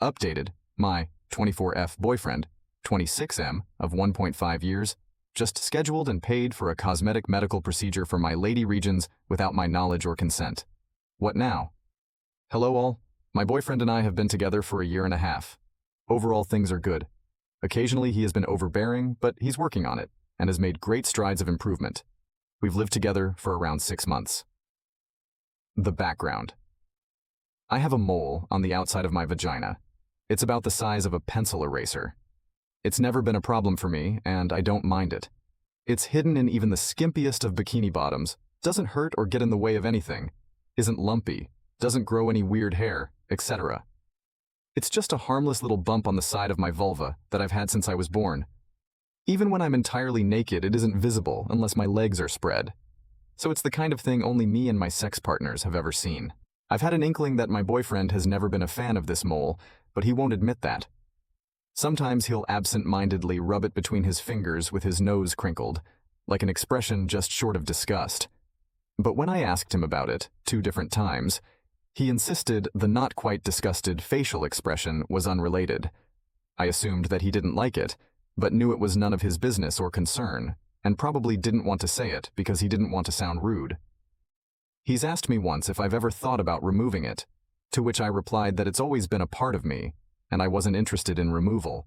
Updated, my 24F boyfriend, 26M of 1.5 years, just scheduled and paid for a cosmetic medical procedure for my lady regions without my knowledge or consent. What now? Hello all, my boyfriend and I have been together for a year and a half. Overall things are good. Occasionally he has been overbearing, but he's working on it and has made great strides of improvement. We've lived together for around 6 months. The background. I have a mole on the outside of my vagina. It's about the size of a pencil eraser. It's never been a problem for me, and I don't mind it. It's hidden in even the skimpiest of bikini bottoms, doesn't hurt or get in the way of anything, isn't lumpy, doesn't grow any weird hair, etc. It's just a harmless little bump on the side of my vulva that I've had since I was born. Even when I'm entirely naked, it isn't visible unless my legs are spread. So it's the kind of thing only me and my sex partners have ever seen. I've had an inkling that my boyfriend has never been a fan of this mole, but he won't admit that. Sometimes he'll absent-mindedly rub it between his fingers with his nose crinkled, like an expression just short of disgust. But when I asked him about it, 2 different times, he insisted the not quite disgusted facial expression was unrelated. I assumed that he didn't like it, but knew it was none of his business or concern, and probably didn't want to say it because he didn't want to sound rude. He's asked me once if I've ever thought about removing it, to which I replied that it's always been a part of me, and I wasn't interested in removal.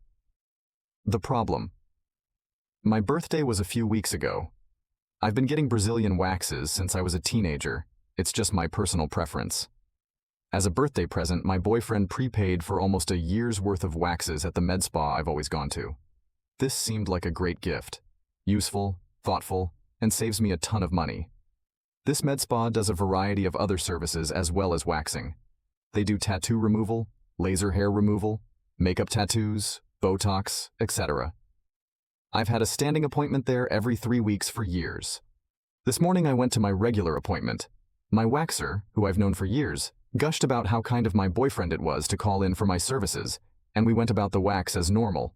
The problem. My birthday was a few weeks ago. I've been getting Brazilian waxes since I was a teenager. It's just my personal preference. As a birthday present, my boyfriend prepaid for almost a year's worth of waxes at the med spa I've always gone to. This seemed like a great gift. Useful, thoughtful, and saves me a ton of money. This med spa does a variety of other services as well as waxing. They do tattoo removal, laser hair removal, makeup tattoos, Botox, etc. I've had a standing appointment there every 3 weeks for years. This morning I went to my regular appointment. My waxer, who I've known for years, gushed about how kind of my boyfriend it was to call in for my services, and we went about the wax as normal.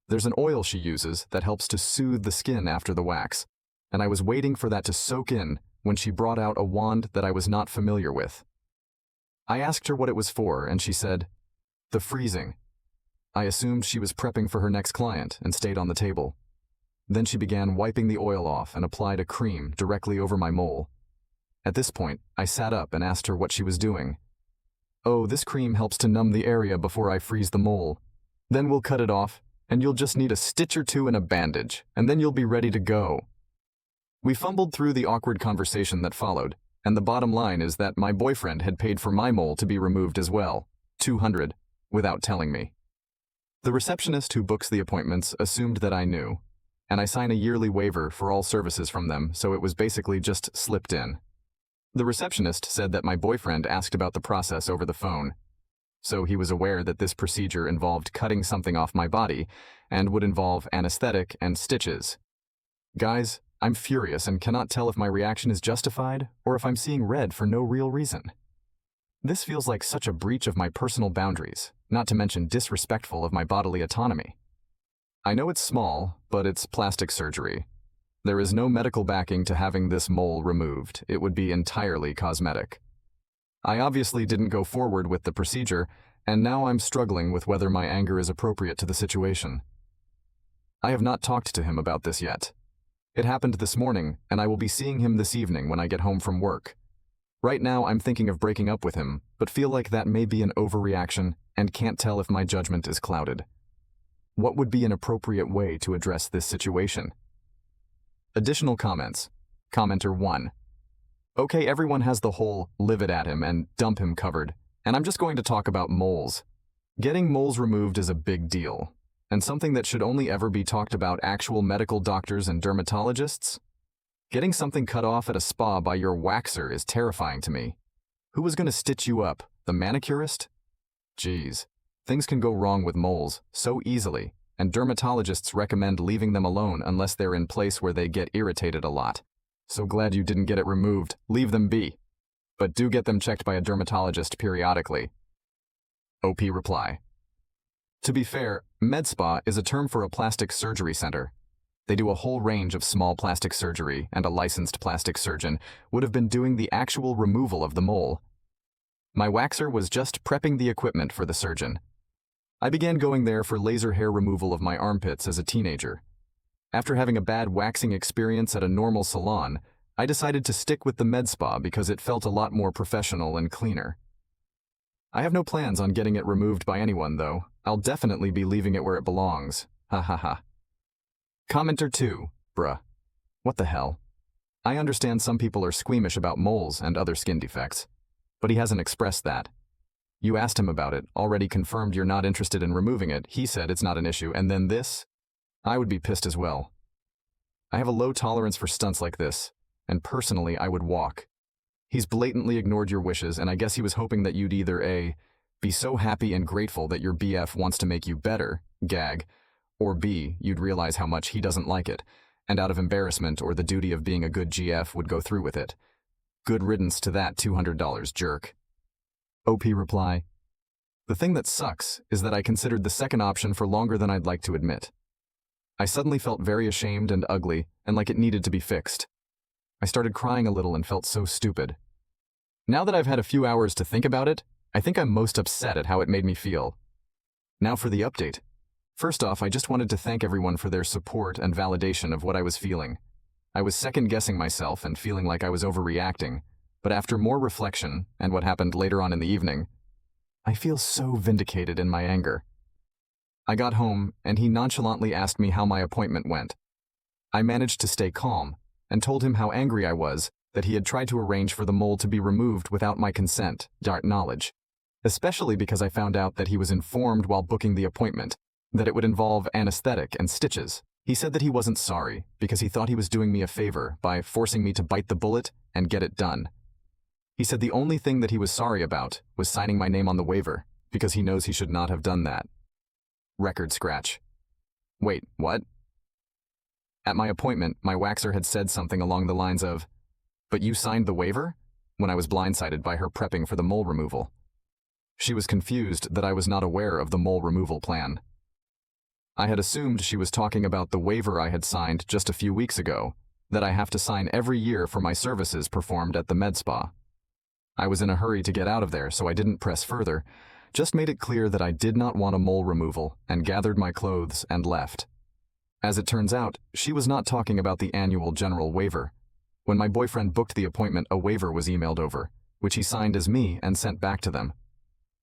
There's an oil she uses that helps to soothe the skin after the wax, and I was waiting for that to soak in when she brought out a wand that I was not familiar with. I asked her what it was for, and she said, "The freezing." I assumed she was prepping for her next client and stayed on the table. Then she began wiping the oil off and applied a cream directly over my mole. At this point, I sat up and asked her what she was doing. "Oh, this cream helps to numb the area before I freeze the mole. Then we'll cut it off, and you'll just need a stitch or 2 and a bandage, and then you'll be ready to go." We fumbled through the awkward conversation that followed, and the bottom line is that my boyfriend had paid for my mole to be removed as well, $200, without telling me. The receptionist who books the appointments assumed that I knew, and I sign a yearly waiver for all services from them, so it was basically just slipped in. The receptionist said that my boyfriend asked about the process over the phone, so he was aware that this procedure involved cutting something off my body and would involve anesthetic and stitches. Guys, I'm furious and cannot tell if my reaction is justified or if I'm seeing red for no real reason. This feels like such a breach of my personal boundaries, not to mention disrespectful of my bodily autonomy. I know it's small, but it's plastic surgery. There is no medical backing to having this mole removed. It would be entirely cosmetic. I obviously didn't go forward with the procedure, and now I'm struggling with whether my anger is appropriate to the situation. I have not talked to him about this yet. It happened this morning, and I will be seeing him this evening when I get home from work. Right now, I'm thinking of breaking up with him, but feel like that may be an overreaction and can't tell if my judgment is clouded. What would be an appropriate way to address this situation? Additional comments. Commenter 1. Okay, everyone has the whole live it at him and dump him covered, and I'm just going to talk about moles. Getting moles removed is a big deal, and something that should only ever be talked about actual medical doctors and dermatologists. Getting something cut off at a spa by your waxer is terrifying to me. Who was going to stitch you up, the manicurist? Geez, things can go wrong with moles so easily, and dermatologists recommend leaving them alone unless they're in place where they get irritated a lot. So glad you didn't get it removed. Leave them be. But do get them checked by a dermatologist periodically. OP reply. To be fair, med spa is a term for a plastic surgery center. They do a whole range of small plastic surgery, and a licensed plastic surgeon would have been doing the actual removal of the mole. My waxer was just prepping the equipment for the surgeon. I began going there for laser hair removal of my armpits as a teenager. After having a bad waxing experience at a normal salon, I decided to stick with the med spa because it felt a lot more professional and cleaner. I have no plans on getting it removed by anyone, though. I'll definitely be leaving it where it belongs. Ha ha ha. Commenter 2. Bruh. What the hell? I understand some people are squeamish about moles and other skin defects, but he hasn't expressed that. You asked him about it, already confirmed you're not interested in removing it, he said it's not an issue, and then this? I would be pissed as well. I have a low tolerance for stunts like this, and personally I would walk. He's blatantly ignored your wishes, and I guess he was hoping that you'd either A, be so happy and grateful that your BF wants to make you better, gag, or B, you'd realize how much he doesn't like it, and out of embarrassment or the duty of being a good GF would go through with it. Good riddance to that $200, jerk. OP reply. The thing that sucks is that I considered the second option for longer than I'd like to admit. I suddenly felt very ashamed and ugly and like it needed to be fixed. I started crying a little and felt so stupid. Now that I've had a few hours to think about it, I think I'm most upset at how it made me feel. Now for the update. First off, I just wanted to thank everyone for their support and validation of what I was feeling. I was second-guessing myself and feeling like I was overreacting, but after more reflection and what happened later on in the evening, I feel so vindicated in my anger. I got home, and he nonchalantly asked me how my appointment went. I managed to stay calm and told him how angry I was that he had tried to arrange for the mole to be removed without my consent, knowledge, especially because I found out that he was informed while booking the appointment that it would involve anesthetic and stitches. He said that he wasn't sorry because he thought he was doing me a favor by forcing me to bite the bullet and get it done. He said the only thing that he was sorry about was signing my name on the waiver because he knows he should not have done that. Record scratch. Wait, what? At my appointment, my waxer had said something along the lines of, "But you signed the waiver?" when I was blindsided by her prepping for the mole removal. She was confused that I was not aware of the mole removal plan. I had assumed she was talking about the waiver I had signed just a few weeks ago, that I have to sign every year for my services performed at the med spa. I was in a hurry to get out of there, so I didn't press further, just made it clear that I did not want a mole removal and gathered my clothes and left. As it turns out, she was not talking about the annual general waiver. When my boyfriend booked the appointment, a waiver was emailed over, which he signed as me and sent back to them.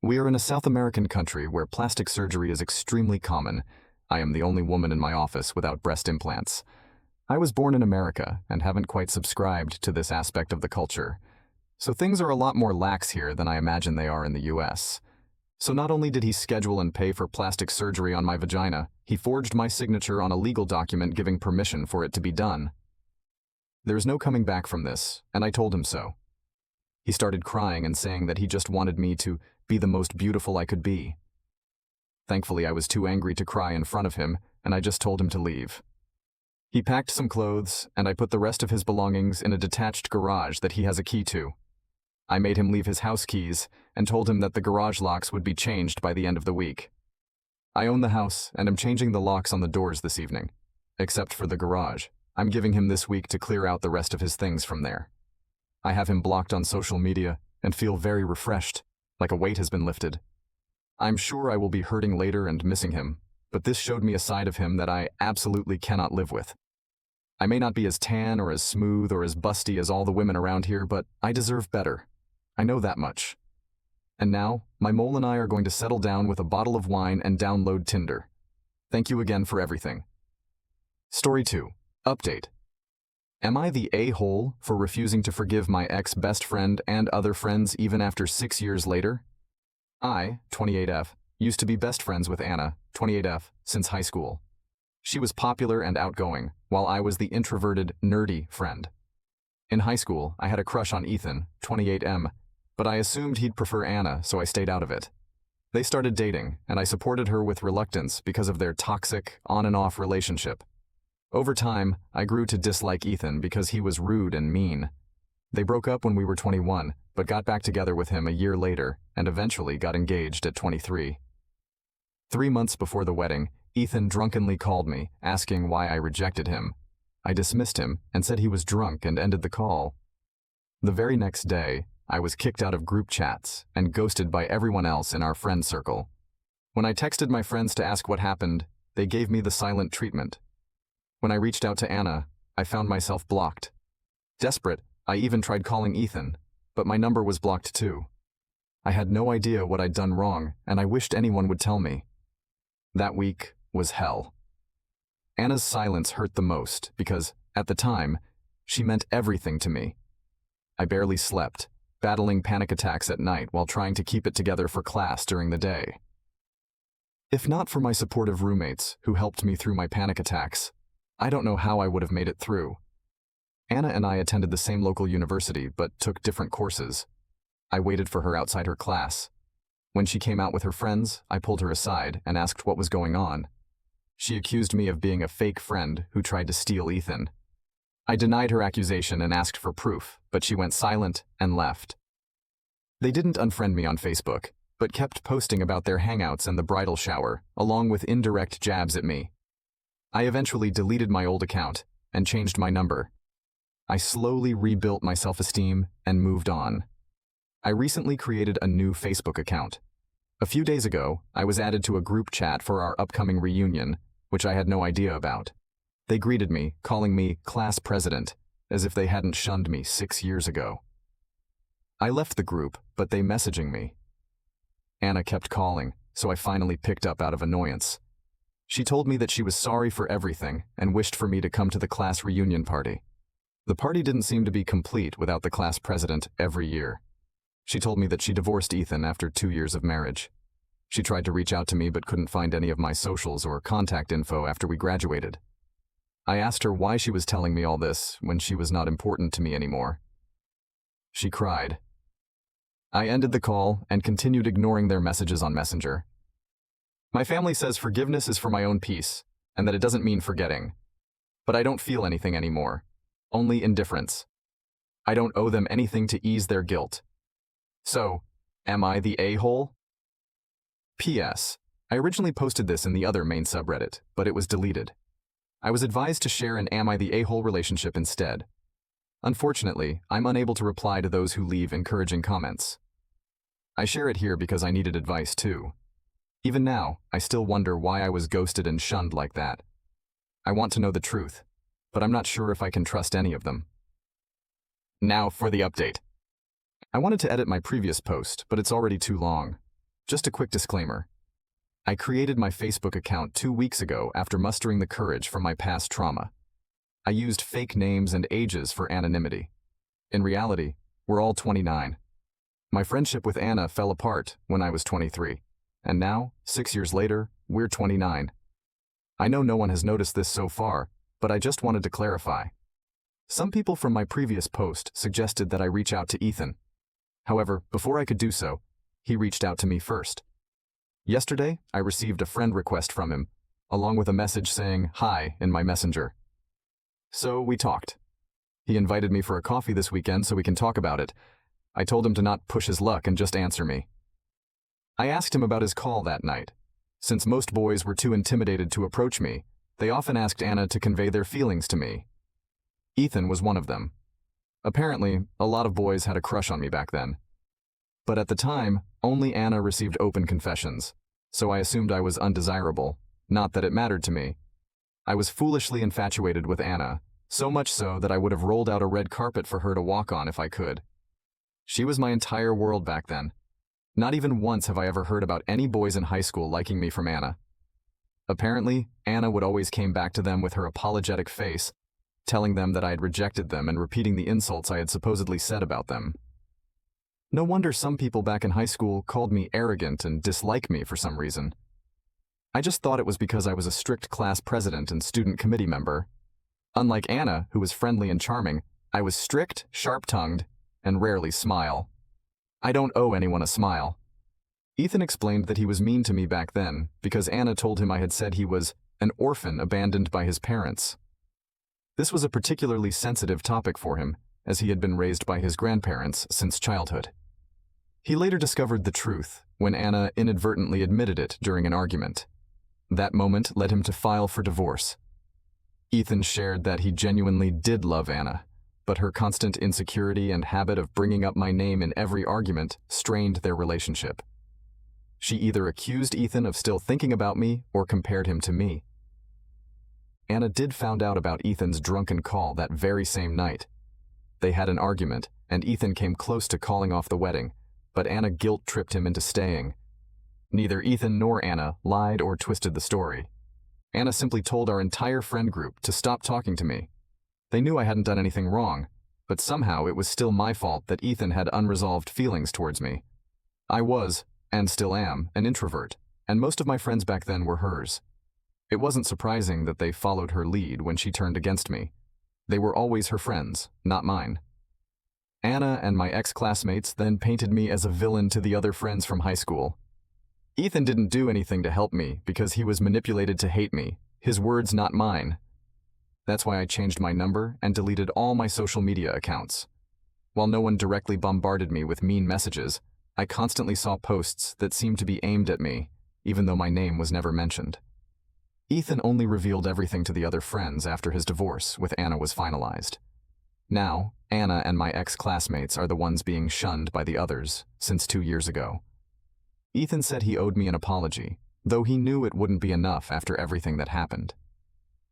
We are in a South American country where plastic surgery is extremely common. I am the only woman in my office without breast implants. I was born in America and haven't quite subscribed to this aspect of the culture. So things are a lot more lax here than I imagine they are in the US. So not only did he schedule and pay for plastic surgery on my vagina, he forged my signature on a legal document giving permission for it to be done. There is no coming back from this, and I told him so. He started crying and saying that he just wanted me to be the most beautiful I could be. Thankfully, I was too angry to cry in front of him, and I just told him to leave. He packed some clothes, and I put the rest of his belongings in a detached garage that he has a key to. I made him leave his house keys and told him that the garage locks would be changed by the end of the week. I own the house and am changing the locks on the doors this evening, except for the garage. I'm giving him this week to clear out the rest of his things from there. I have him blocked on social media and feel very refreshed, like a weight has been lifted. I'm sure I will be hurting later and missing him, but this showed me a side of him that I absolutely cannot live with. I may not be as tan or as smooth or as busty as all the women around here, but I deserve better. I know that much. And now, my mole and I are going to settle down with a bottle of wine and download Tinder. Thank you again for everything. Story 2. Update. Am I the a-hole for refusing to forgive my ex-best friend and other friends even after 6 years later? I, 28F, used to be best friends with Anna, 28F, since high school. She was popular and outgoing, while I was the introverted, nerdy friend. In high school, I had a crush on Ethan, 28M, but I assumed he'd prefer Anna, so I stayed out of it. They started dating, and I supported her with reluctance because of their toxic, on-and-off relationship. Over time, I grew to dislike Ethan because he was rude and mean. They broke up when we were 21, but got back together with him a year later, and eventually got engaged at 23. 3 months before the wedding, Ethan drunkenly called me, asking why I rejected him. I dismissed him and said he was drunk and ended the call. The very next day, I was kicked out of group chats and ghosted by everyone else in our friend circle. When I texted my friends to ask what happened, they gave me the silent treatment. When I reached out to Anna, I found myself blocked. Desperate, I even tried calling Ethan, but my number was blocked too. I had no idea what I'd done wrong, and I wished anyone would tell me. That week was hell. Anna's silence hurt the most because, at the time, she meant everything to me. I barely slept, battling panic attacks at night while trying to keep it together for class during the day. If not for my supportive roommates who helped me through my panic attacks, I don't know how I would have made it through. Anna and I attended the same local university but took different courses. I waited for her outside her class. When she came out with her friends, I pulled her aside and asked what was going on. She accused me of being a fake friend who tried to steal Ethan. I denied her accusation and asked for proof, but she went silent and left. They didn't unfriend me on Facebook, but kept posting about their hangouts and the bridal shower, along with indirect jabs at me. I eventually deleted my old account and changed my number. I slowly rebuilt my self-esteem and moved on. I recently created a new Facebook account. A few days ago, I was added to a group chat for our upcoming reunion, which I had no idea about. They greeted me, calling me class president, as if they hadn't shunned me 6 years ago. I left the group, but they messaging me. Anna kept calling, so I finally picked up out of annoyance. She told me that she was sorry for everything and wished for me to come to the class reunion party. The party didn't seem to be complete without the class president every year. She told me that she divorced Ethan after 2 years of marriage. She tried to reach out to me but couldn't find any of my socials or contact info after we graduated. I asked her why she was telling me all this when she was not important to me anymore. She cried. I ended the call and continued ignoring their messages on Messenger. My family says forgiveness is for my own peace and that it doesn't mean forgetting. But I don't feel anything anymore, only indifference. I don't owe them anything to ease their guilt. So, am I the a-hole? P.S. I originally posted this in the other main subreddit, but it was deleted. I was advised to share an Am I the a-hole relationship instead. Unfortunately, I'm unable to reply to those who leave encouraging comments. I share it here because I needed advice too. Even now, I still wonder why I was ghosted and shunned like that. I want to know the truth, but I'm not sure if I can trust any of them. Now for the update. I wanted to edit my previous post, but it's already too long. Just a quick disclaimer. I created my Facebook account 2 weeks ago after mustering the courage from my past trauma. I used fake names and ages for anonymity. In reality, we're all 29. My friendship with Anna fell apart when I was 23, and now, 6 years later, we're 29. I know no one has noticed this so far, but I just wanted to clarify. Some people from my previous post suggested that I reach out to Ethan. However, before I could do so, he reached out to me first. Yesterday, I received a friend request from him, along with a message saying hi in my messenger. So we talked. He invited me for a coffee this weekend so we can talk about it. I told him to not push his luck and just answer me. I asked him about his call that night. Since most boys were too intimidated to approach me, they often asked Anna to convey their feelings to me. Ethan was one of them. Apparently, a lot of boys had a crush on me back then. But at the time, only Anna received open confessions, so I assumed I was undesirable, not that it mattered to me. I was foolishly infatuated with Anna, so much so that I would have rolled out a red carpet for her to walk on if I could. She was my entire world back then. Not even once have I ever heard about any boys in high school liking me from Anna. Apparently, Anna would always came back to them with her apologetic face, telling them that I had rejected them and repeating the insults I had supposedly said about them. No wonder some people back in high school called me arrogant and disliked me for some reason. I just thought it was because I was a strict class president and student committee member. Unlike Anna, who was friendly and charming, I was strict, sharp-tongued, and rarely smile. I don't owe anyone a smile. Ethan explained that he was mean to me back then because Anna told him I had said he was an orphan abandoned by his parents. This was a particularly sensitive topic for him, as he had been raised by his grandparents since childhood. He later discovered the truth when Anna inadvertently admitted it during an argument. That moment led him to file for divorce. Ethan shared that he genuinely did love Anna, but her constant insecurity and habit of bringing up my name in every argument strained their relationship. She either accused Ethan of still thinking about me or compared him to me. Anna did find out about Ethan's drunken call that very same night. They had an argument, and Ethan came close to calling off the wedding, but Anna guilt-tripped him into staying. Neither Ethan nor Anna lied or twisted the story. Anna simply told our entire friend group to stop talking to me. They knew I hadn't done anything wrong, but somehow it was still my fault that Ethan had unresolved feelings towards me. I was, and still am, an introvert, and most of my friends back then were hers. It wasn't surprising that they followed her lead when she turned against me. They were always her friends, not mine. Anna and my ex-classmates then painted me as a villain to the other friends from high school. Ethan didn't do anything to help me because he was manipulated to hate me, his words not mine. That's why I changed my number and deleted all my social media accounts. While no one directly bombarded me with mean messages, I constantly saw posts that seemed to be aimed at me, even though my name was never mentioned. Ethan only revealed everything to the other friends after his divorce with Anna was finalized. Now, Anna and my ex-classmates are the ones being shunned by the others since 2 years ago. Ethan said he owed me an apology, though he knew it wouldn't be enough after everything that happened.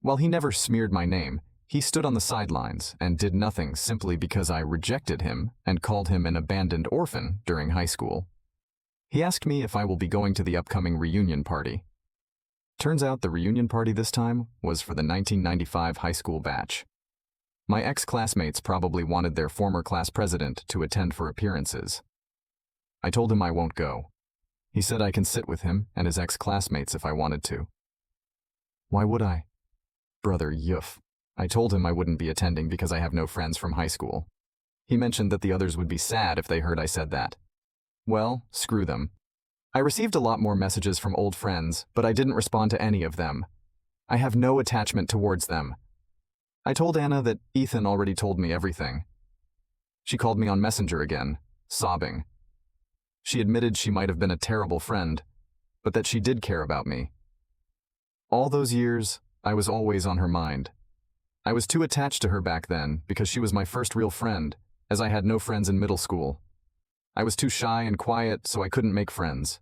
While he never smeared my name, he stood on the sidelines and did nothing simply because I rejected him and called him an abandoned orphan during high school. He asked me if I will be going to the upcoming reunion party. Turns out the reunion party this time was for the 1995 high school batch. My ex-classmates probably wanted their former class president to attend for appearances. I told him I won't go. He said I can sit with him and his ex-classmates if I wanted to. Why would I? Brother Yuf. I told him I wouldn't be attending because I have no friends from high school. He mentioned that the others would be sad if they heard I said that. Well, screw them. I received a lot more messages from old friends, but I didn't respond to any of them. I have no attachment towards them. I told Anna that Ethan already told me everything. She called me on Messenger again, sobbing. She admitted she might have been a terrible friend, but that she did care about me. All those years, I was always on her mind. I was too attached to her back then because she was my first real friend, as I had no friends in middle school. I was too shy and quiet, so I couldn't make friends.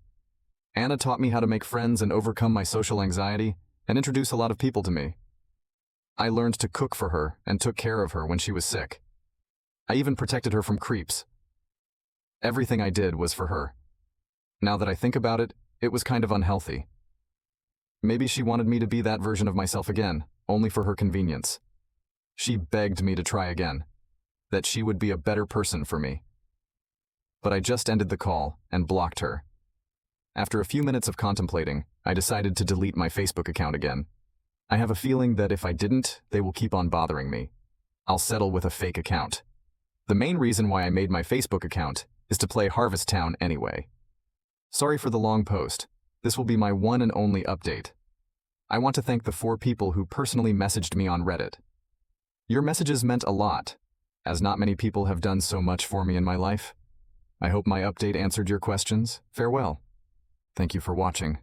Anna taught me how to make friends and overcome my social anxiety and introduce a lot of people to me. I learned to cook for her and took care of her when she was sick. I even protected her from creeps. Everything I did was for her. Now that I think about it, it was kind of unhealthy. Maybe she wanted me to be that version of myself again, only for her convenience. She begged me to try again, that she would be a better person for me. But I just ended the call and blocked her. After a few minutes of contemplating, I decided to delete my Facebook account again. I have a feeling that if I didn't, they will keep on bothering me. I'll settle with a fake account. The main reason why I made my Facebook account is to play Harvest Town anyway. Sorry for the long post. This will be my one and only update. I want to thank the 4 people who personally messaged me on Reddit. Your messages meant a lot, as not many people have done so much for me in my life. I hope my update answered your questions. Farewell. Thank you for watching.